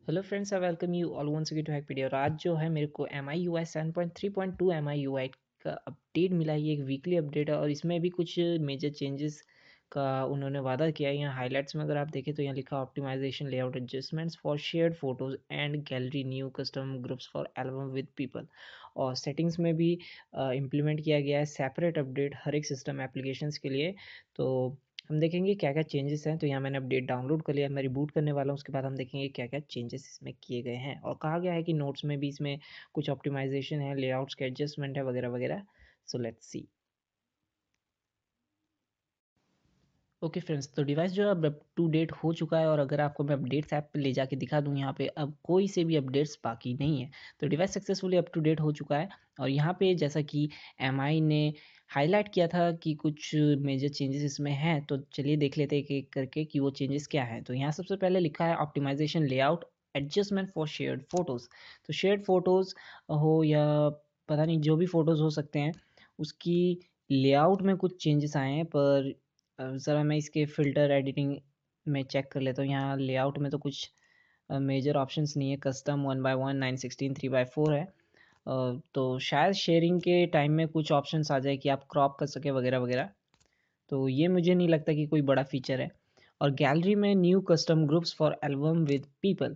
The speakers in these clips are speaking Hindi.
Hello friends, I welcome you all once again to Hackpedia. और आज जो है मेरे को MIUI 7.3.2 MIUI का अपडेट मिला है। ये एक वीकली अपडेट है और इसमें भी कुछ मेजर चेंजेस का उन्होंने वादा किया है। यहाँ हाइलाइट्स में अगर आप देखें तो यहाँ लिखा optimization layout adjustments for shared photos and gallery, new custom groups for album with people. और सेटिंग्स में भी इम्प्लीमेंट किया गया है सेपरेट अपडेट हर एक सिस्टम एप्लीकेशंस के लिए। तो हम देखेंगे क्या क्या चेंजेस हैं। तो यहाँ मैंने अपडेट डाउनलोड कर लिया, मैं रिबूट करने वाला हूँ। उसके बाद हम देखेंगे क्या क्या चेंजेस इसमें किए गए हैं। और कहा गया है कि नोट्स में भी इसमें कुछ ऑप्टिमाइजेशन है, लेआउट्स के एडजस्टमेंट है वगैरह वगैरह। So let's see. Okay friends, तो डिवाइस जो है अब अप टू डेट हो चुका है। और अगर आपको मैं अपडेट्स ऐप पे ले जाके दिखा दूँ, यहाँ पे अब कोई से भी अपडेट्स बाकी नहीं है। तो device successfully up to date हो चुका है। और यहाँ पे जैसा कि MI ने हाईलाइट किया था कि कुछ मेजर चेंजेस इसमें हैं, तो चलिए देख लेते हैं एक एक करके कि वो चेंजेस क्या हैं। तो यहाँ सबसे पहले लिखा है optimization layout adjustment for shared photos. तो शेयर्ड फोटोज़ हो या पता नहीं जो भी फ़ोटोज़ हो सकते हैं, उसकी लेआउट में कुछ चेंजेस आए हैं। पर ज़रा मैं इसके फ़िल्टर एडिटिंग में चेक कर लेता हूँ। यहाँ लेआउट में तो कुछ मेजर ऑप्शंस नहीं है। कस्टम 1x1, 916, 3x4 है। तो शायद शेयरिंग के टाइम में कुछ ऑप्शंस आ जाए कि आप क्रॉप कर सके वगैरह वगैरह। तो ये मुझे नहीं लगता कि कोई बड़ा फीचर है। और गैलरी में new custom groups for album with people.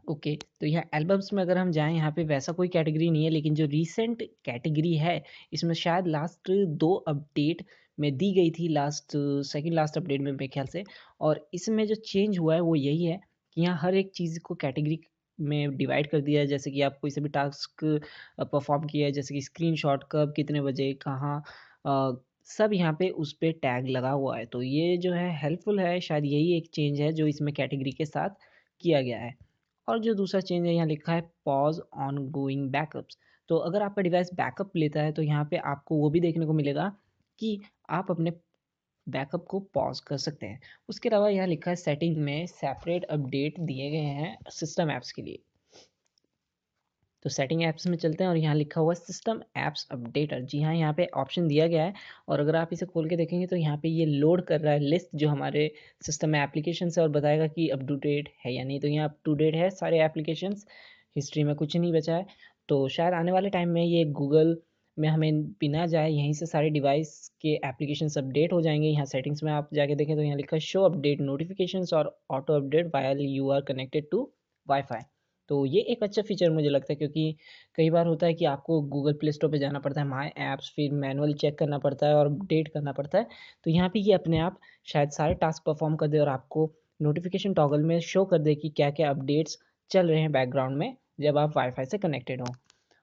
Okay, तो यहाँ एल्बम्स में अगर हम जाएँ, यहाँ पे वैसा कोई कैटेगरी नहीं है, लेकिन जो रीसेंट कैटेगरी है इसमें शायद लास्ट 2 अपडेट में दी गई थी, लास्ट सेकंड लास्ट अपडेट में मेरे ख्याल से। और इसमें जो चेंज हुआ है वो यही है कि यहाँ हर एक चीज़ को कैटेगरी में डिवाइड कर दिया है। जैसे कि आप कोई सा भी टास्क परफॉर्म किया है, जैसे कि स्क्रीनशॉट कब, कितने बजे, कहाँ, सब यहाँ पे उस पे टैग लगा हुआ है। तो ये जो है हेल्पफुल है। शायद यही एक चेंज है जो इसमें कैटेगरी के साथ किया गया है। और जो दूसरा चेंज है, यहाँ लिखा है पॉज ऑन गोइंग बैकअप्स। तो अगर आपका डिवाइस बैकअप लेता है तो यहाँ पे आपको वो भी देखने को मिलेगा कि आप अपने बैकअप को पॉज कर सकते हैं। उसके अलावा यहाँ लिखा है सेटिंग में सेपरेट अपडेट दिए गए हैं सिस्टम ऐप्स के लिए। तो सेटिंग ऐप्स में चलते हैं और यहाँ लिखा हुआ है सिस्टम ऐप्स अपडेटर। जी हाँ, यहाँ पे ऑप्शन दिया गया है। और अगर आप इसे खोल के देखेंगे तो यहाँ पे ये लोड कर रहा है लिस्ट जो हमारे सिस्टम में एप्लीकेशन है, और बताएगा कि अप टू डेट है या नहीं। तो यहाँ अप टू डेट है सारे एप्लीकेशन, हिस्ट्री में कुछ नहीं बचा है। तो शायद आने वाले टाइम में ये गूगल में हमें बिना जाए यहीं से सारे डिवाइस के एप्लीकेशन अपडेट हो जाएंगे। यहाँ सेटिंग्स में आप जाके देखें तो यहाँ लिखा है शो अपडेट नोटिफिकेशंस और auto update while you are connected to wifi. तो ये एक अच्छा फीचर मुझे लगता है, क्योंकि कई बार होता है कि आपको गूगल प्ले स्टोर पे जाना पड़ता है, माय ऐप्स, फिर मैनुअल चेक करना पड़ता है और अपडेट करना पड़ता है। तो यहाँ पे ये अपने आप शायद सारे टास्क परफॉर्म कर दे और आपको नोटिफिकेशन टॉगल में शो कर दे कि क्या क्या अपडेट्स चल रहे हैं बैकग्राउंड में जब आप वाईफाई से कनेक्टेड हों।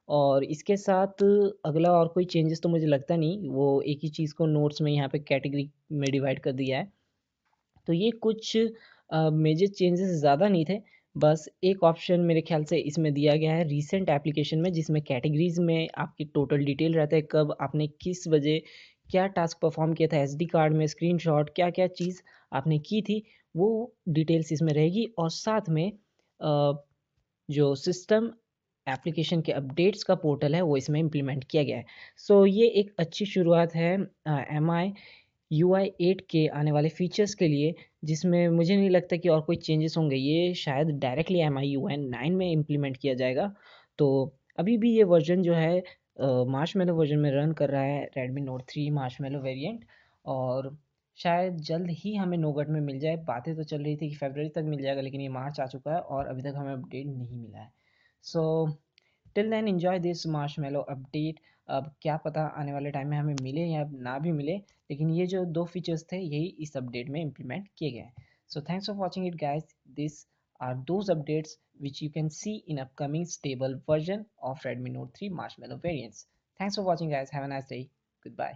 और इसके साथ अगला और कोई चेंजेस तो मुझे लगता नहीं। वो एक ही चीज़ को नोट्स में यहाँ पे कैटेगरी में डिवाइड कर दिया है। तो ये कुछ मेजर चेंजेस ज़्यादा नहीं थे। बस एक ऑप्शन मेरे ख्याल से इसमें दिया गया है रीसेंट एप्लीकेशन में, जिसमें कैटेगरीज़ में आपकी टोटल डिटेल रहता है, कब आपने किस बजे क्या टास्क परफॉर्म किया था, एसडी कार्ड में स्क्रीनशॉट क्या क्या चीज़ आपने की थी, वो डिटेल्स इसमें रहेगी। और साथ में जो सिस्टम एप्लीकेशन के अपडेट्स का पोर्टल है वो इसमें इम्प्लीमेंट किया गया है। सो ये एक अच्छी शुरुआत है MI UI 8 के आने वाले फीचर्स के लिए, जिसमें मुझे नहीं लगता कि और कोई चेंजेस होंगे। ये शायद डायरेक्टली MI UI 9 में इम्प्लीमेंट किया जाएगा। तो अभी भी ये वर्जन जो है मार्शमेलो वर्जन में रन कर रहा है, रेडमी नोट 3 मार्शमेलो वेरिएंट। और शायद जल्द ही हमें नोगट में मिल जाए। बातें तो चल रही थी कि फरवरी तक मिल जाएगा, लेकिन ये मार्च आ चुका है और अभी तक हमें अपडेट नहीं मिला है। So till then enjoy this marshmallow update. अब क्या पता आने वाले टाइम में हमें मिले या ना भी मिले, लेकिन ये जो 2 फीचर्स थे यही इस अपडेट में इम्प्लीमेंट किए गए हैं। So thanks for watching it guys. This are those updates which you can see in upcoming stable version of Redmi Note 3 Marshmallow variants. Thanks for watching guys. Have a nice day. Goodbye.